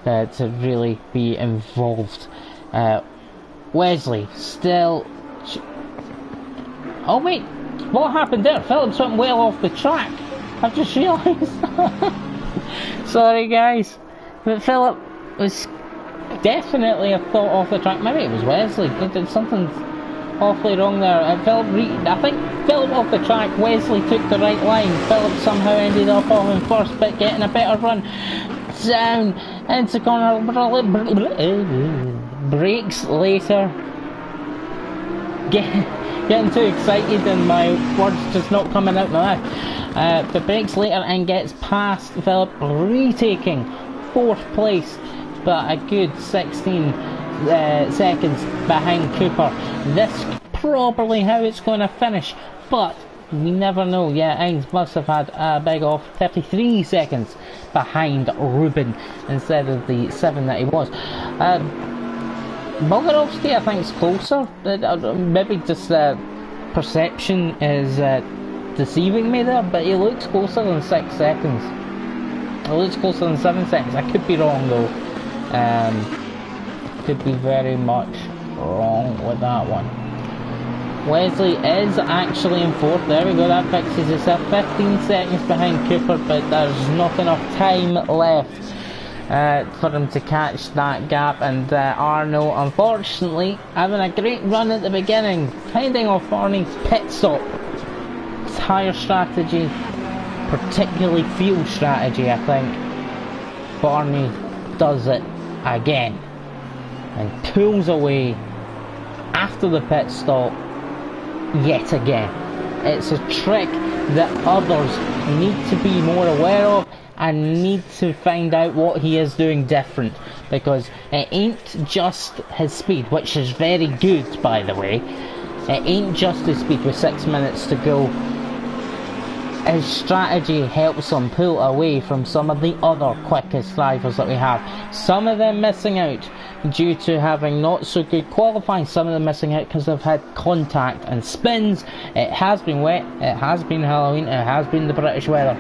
to really be involved. Wesley still... Oh wait, what happened there? Phillips went well off the track. I've just realised. Sorry guys, but Philip was definitely a thought off the track. Maybe it was Wesley. Did something awfully wrong there. I think Philip off the track, Wesley took the right line. Philip somehow ended up off in first, but getting a better run down into corner. Brakes later. Getting too excited and my words just not coming out my mouth. But brakes later and gets past Philip, retaking 4th place, but a good 16 seconds behind Cooper. This probably how it's going to finish, but we never know. Yeah, Ings must have had a big off, 33 seconds behind Ruben instead of the 7 that he was. Bogarovsky, I think, is closer. Maybe just perception is deceiving me there, but he looks closer than 6 seconds. He looks closer than 7 seconds. I could be wrong though. Could be very much wrong with that one. Wesley is actually in 4th. There we go, that fixes itself. 15 seconds behind Cooper, but there's not enough time left for him to catch that gap. And Arno, unfortunately, having a great run at the beginning, finding off Barney's pit stop. Tyre strategy, particularly fuel strategy, I think. Barney does it again and pulls away after the pit stop yet again. It's a trick that others need to be more aware of and need to find out what he is doing different, because it ain't just his speed, which is very good by the way. It ain't just his speed with 6 minutes to go. His strategy helps him pull away from some of the other quickest drivers that we have. Some of them missing out due to having not so good qualifying, some of them missing out because they've had contact and spins. It has been wet, it has been Halloween, it has been the British weather.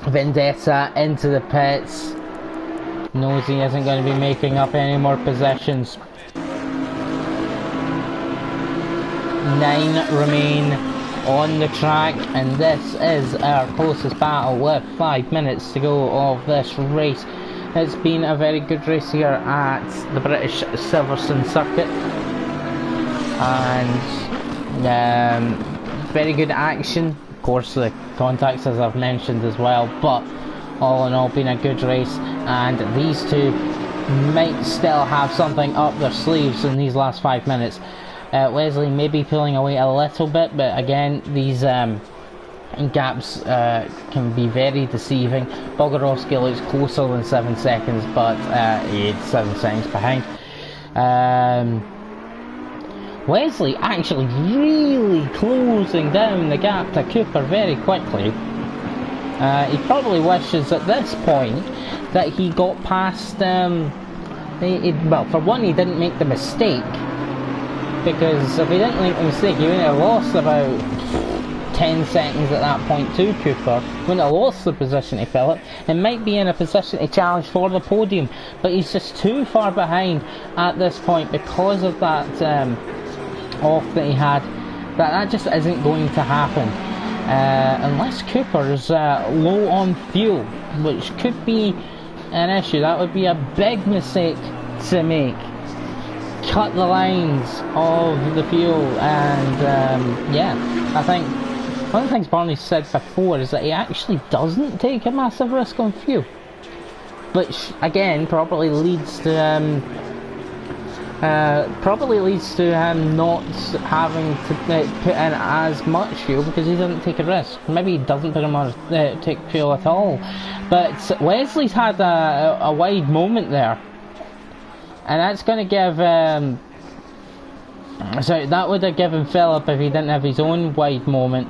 Vendetta into the pits. Knows he isn't going to be making up any more positions. 9 remain on the track, and this is our closest battle with 5 minutes to go of this race. It's been a very good race here at the British Silverstone circuit, and very good action. Of course, the contacts, as I've mentioned as well, but all in all, been a good race, and these two might still have something up their sleeves in these last 5 minutes. Wesley may be pulling away a little bit, but again, these gaps can be very deceiving. Bogarovsky looks closer than 7 seconds, but he's 7 seconds behind. Wesley actually really closing down the gap to Cooper very quickly. He probably wishes at this point that he got past, well, for one, he didn't make the mistake, because if he didn't make the mistake, he wouldn't have lost about 10 seconds at that point to Cooper, wouldn't have lost the position to Phillip, and might be in a position to challenge for the podium, but he's just too far behind at this point because of that off that he had, that just isn't going to happen. Unless Cooper is low on fuel, which could be an issue. That would be a big mistake to make. Cut the lines of the fuel, and yeah, I think one of the things Barney said before is that he actually doesn't take a massive risk on fuel, which again probably leads to him not having to put in as much fuel because he doesn't take a risk. Maybe he doesn't put him on take fuel at all. But Wesley's had a wide moment there, and that's going to give so that would have given Phillip, if he didn't have his own wide moment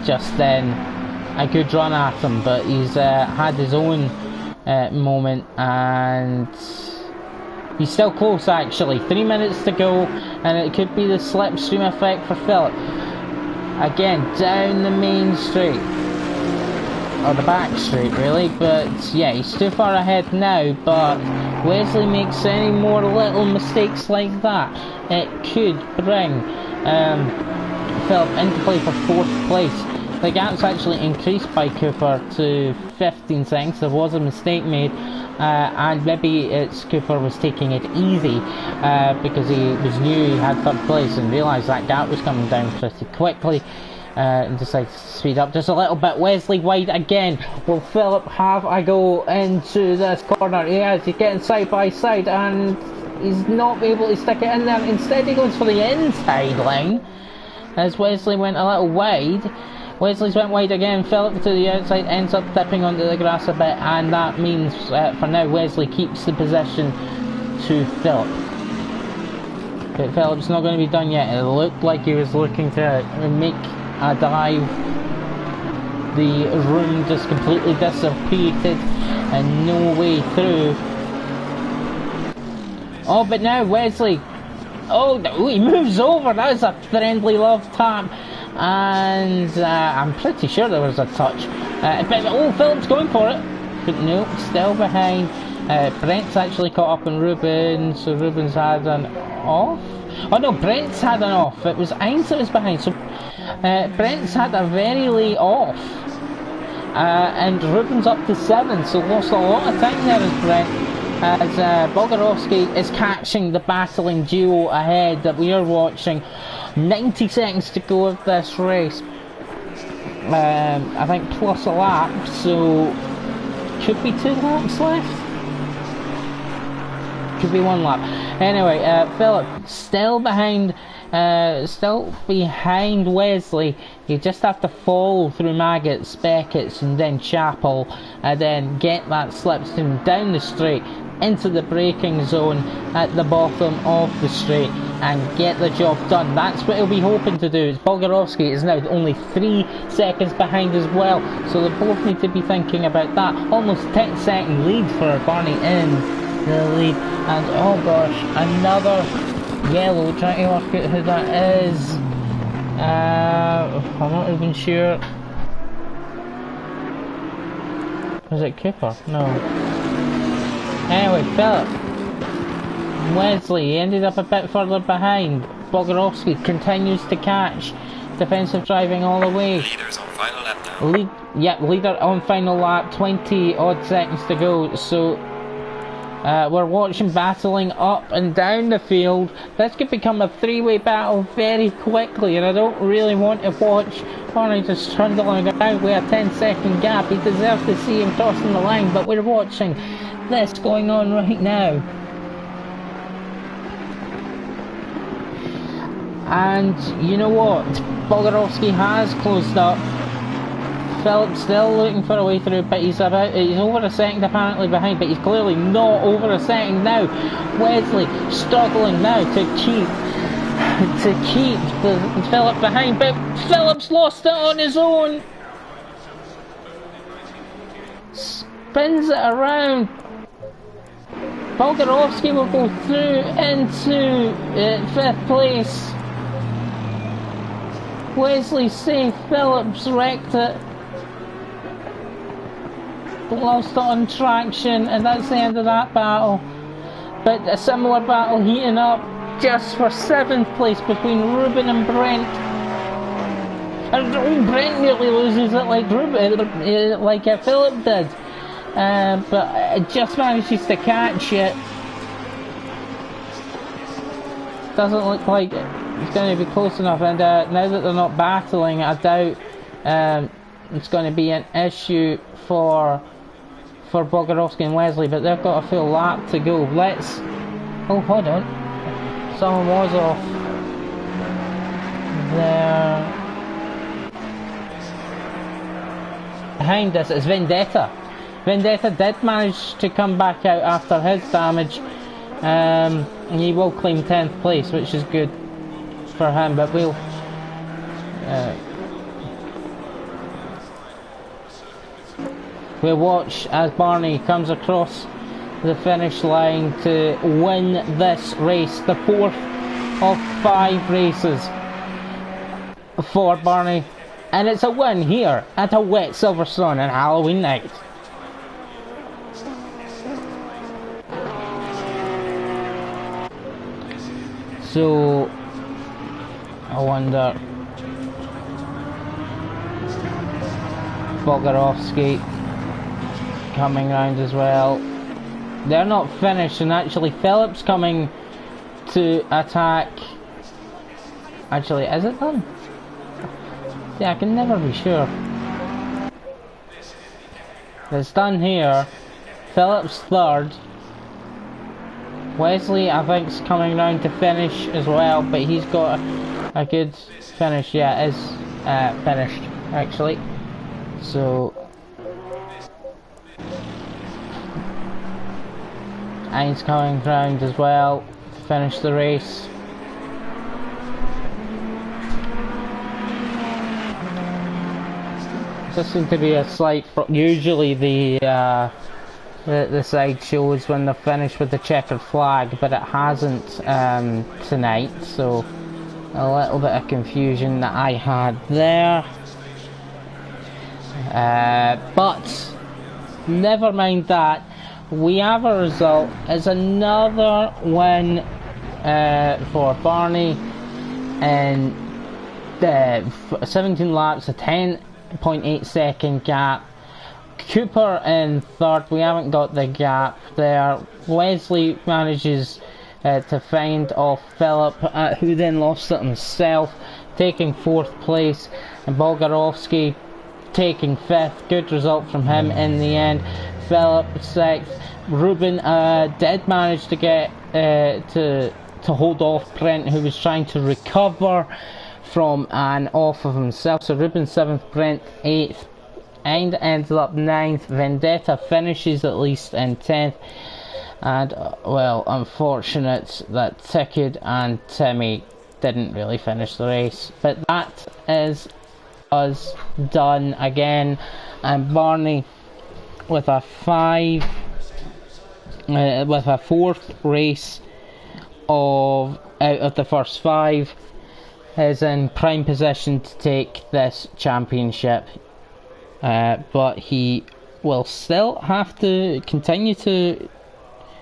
just then, a good run at him. But he's had his own moment, and he's still close actually. 3 minutes to go, and it could be the slipstream effect for Phillip. Again, down the main straight, or the back straight really, but yeah, he's too far ahead now. But Wesley makes any more little mistakes like that, it could bring Phillip into play for 4th place. The gap's actually increased by Cooper to 15 seconds. There was a mistake made, and maybe it's Cooper was taking it easy because he was new, he had 3rd place and realised that gap was coming down pretty quickly, and decided to speed up just a little bit. Wesley wide again. Will Phillip have a go into this corner? He's getting side by side, and he's not able to stick it in there. Instead he goes for the inside line as Wesley went a little wide. Wesley's went wide again. Phillip to the outside, ends up dipping onto the grass a bit, and that means for now Wesley keeps the possession to Phillip. But Phillip's not going to be done yet. It looked like he was looking to make a dive. The room just completely dissipated and no way through. Oh, but now Wesley, oh, he moves over. That was a friendly love tap, and I'm pretty sure there was a touch. But Phillip's going for it, but no, still behind. Brent's actually caught up on Ruben, so Ruben's had an off. Oh no, Brent's had an off. It was Ainz that was behind, so Brent's had a very late off. And Ruben's up to 7, so lost a lot of time there as Brent. As Bogarovsky is catching the battling duo ahead that we are watching. 90 seconds to go of this race. I think plus a lap, so could be 2 laps left. Could be 1 lap. Anyway, Phillip still behind Wesley. You just have to fall through Maggots, Beckett's and then Chapel, and then get that slipstream down the straight into the braking zone at the bottom of the straight and get the job done. That's what he'll be hoping to do. Bogarovsky is now only 3 seconds behind as well, so they both need to be thinking about that. Almost 10-second lead for Barney in the lead, and oh gosh, another yellow. Trying to work out who that is. I'm not even sure. Is it Cooper? No. Anyway, Phillip, Wesley, he ended up a bit further behind. Bogarovsky continues to catch. Defensive driving all the way. Leader's on final lap now. Leader on final lap, 20 odd seconds to go. So we're watching battling up and down the field. This could become a 3-way battle very quickly, and I don't really want to watch Barney just trundling around with a 10-second gap. He deserves to see him crossing the line, but we're watching this going on right now. And you know what? Bogarovsky has closed up. Phillip's still looking for a way through, but he's over a second apparently behind, but he's clearly not over a second now. Wesley struggling now to keep Phillip behind, but Phillip's lost it on his own. Spins it around. Bogarovsky will go through into 5th place. Wesley safe, Phillip's wrecked it. Lost it on traction, and that's the end of that battle. But a similar battle heating up just for 7th place between Ruben and Brent. And Brent nearly loses it like Phillip did. But it just manages to catch it. Doesn't look like it's going to be close enough, and now that they're not battling, I doubt it's going to be an issue for Bogarovsky and Wesley, but they've got a full lap to go. Oh, hold on. Someone was off there. Behind us is Vendetta. Vendetta did manage to come back out after his damage, and he will claim 10th place, which is good for him, but we'll watch as Barney comes across the finish line to win this race, the 4th of 5 races for Barney, and it's a win here at a wet Silverstone on Halloween night. So I wonder, Bogarovsky coming round as well. They're not finished, and actually Phillip's coming to attack. Actually, is it done? Yeah, I can never be sure. It's done here. Phillip's 3rd. Wesley, I think, is coming round to finish as well, but he's got a good finish. Yeah, it is finished. actually. So Ain's coming round as well to finish the race. This seems to be a slight. Usually the side shows when they're finished with the checkered flag, but it hasn't tonight. So a little bit of confusion that I had there. But never mind that. We have a result. It's another win for Barney in 17 laps, a 10.8 second gap. Cooper in third. We haven't got the gap there. Wesley manages to find off Philip, who then lost it himself, taking fourth place, and Bolgarovsky taking fifth. Good result from him in the end. Philip sixth. Ruben did manage to get to hold off Brent, who was trying to recover from an off of himself. So Ruben 7th, Brent 8th, and ended up 9th. Vendetta finishes at least in 10th. And well, unfortunate that Ticked and Timmy didn't really finish the race. But that is us done again. And Barney with a fourth race out of the first 5 is in prime position to take this championship, but he will still have to continue to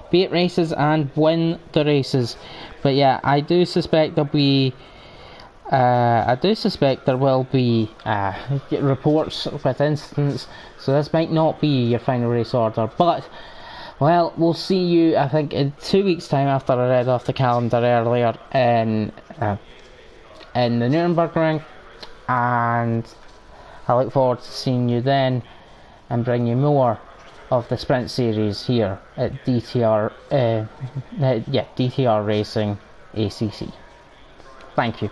beat races and win the races. But yeah, I do suspect there will be reports with incidents, so this might not be your final race order. But well, we'll see you, I think, in 2 weeks' time, after I read off the calendar earlier, in the Nuremberg Ring, and I look forward to seeing you then and bring you more of the sprint series here at DTR, DTR Racing ACC. Thank you.